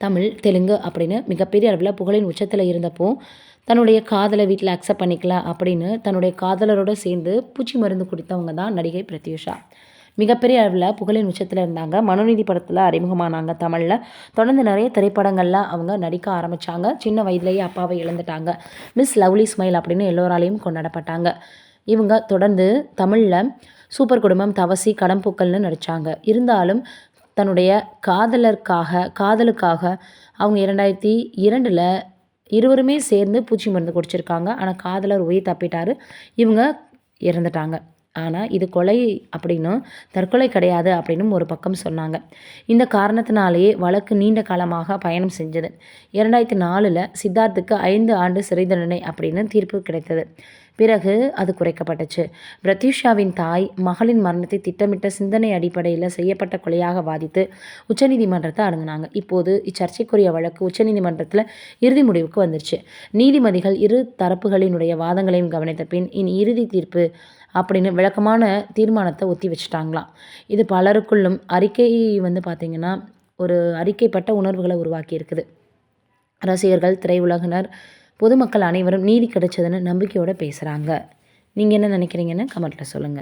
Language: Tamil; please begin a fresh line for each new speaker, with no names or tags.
தமிழ், தெலுங்கு அப்படின்னு மிகப்பெரிய அளவில் புகழின் உச்சத்தில் இருந்தப்போ, தன்னுடைய காதலை வீட்டில் அக்செப்ட் பண்ணிக்கல அப்படின்னு தன்னுடைய காதலரோடு சேர்ந்து பூச்சி மருந்து குடித்தவங்க தான் நடிகை பிரத்யூஷா. மிகப்பெரிய அளவில் புகழின் உச்சத்தில் இருந்தாங்க. மனுநீதி படத்தில் அறிமுகமானாங்க தமிழில். தொடர்ந்து நிறைய திரைப்படங்களில் அவங்க நடிக்க ஆரம்பித்தாங்க. சின்ன வயதிலேயே அப்பாவை இழந்துட்டாங்க. மிஸ் லவ்லி ஸ்மைல் அப்படின்னு எல்லோராலையும் கொண்டாடப்பட்டாங்க. இவங்க தொடர்ந்து தமிழில் சூப்பர் குடும்பம், தவசி, கடம்பூக்கள்னு நடித்தாங்க. இருந்தாலும் தன்னுடைய காதலுக்காக அவங்க 2002 இருவருமே சேர்ந்து பூச்சி மருந்து குடிச்சிருக்காங்க. ஆனால் காதலர் உயிர் தப்பிட்டார். இவங்க இறந்துட்டாங்க. ஆனால் இது கொலை அப்படின்னும் தற்கொலை கிடையாது அப்படின்னு ஒரு பக்கம் சொன்னாங்க. இந்த காரணத்தினாலேயே வழக்கு நீண்ட காலமாக பயணம் செஞ்சது. 2004 சித்தார்த்துக்கு 5 ஆண்டு சிறை தண்டனை அப்படின்னு தீர்ப்பு கிடைத்தது. பிறகு அது குறைக்கப்பட்டுச்சு. பிரத்யூஷாவின் தாய் மகளின் மரணத்தை திட்டமிட்ட சிந்தனை அடிப்படையில் செய்யப்பட்ட கொலையாக வாதித்து உச்சநீதிமன்றத்தை அணுகுனாங்க. இப்போது இச்சர்ச்சைக்குரிய வழக்கு உச்சநீதிமன்றத்தில் இறுதி முடிவுக்கு வந்துருச்சு. நீதிபதிகள் இரு தரப்புகளினுடைய வாதங்களையும் கவனித்த பின் இனி இறுதி தீர்ப்பு அப்படின்னு விளக்கமான தீர்மானத்தை ஒத்தி வச்சுட்டாங்களாம். இது பலருக்குள்ளும் அறிக்கை பார்த்திங்கன்னா ஒரு அறிக்கைப்பட்ட உணர்வுகளை உருவாக்கி இருக்குது. ரசிகர்கள், திரையுலகினர், பொதுமக்கள் அனைவரும் நீதி கிடைச்சதுன்னு நம்பிக்கையோடு பேசுகிறாங்க. நீங்கள் என்ன நினைக்கிறீங்கன்னு கமெண்ட்டில் சொல்லுங்கள்.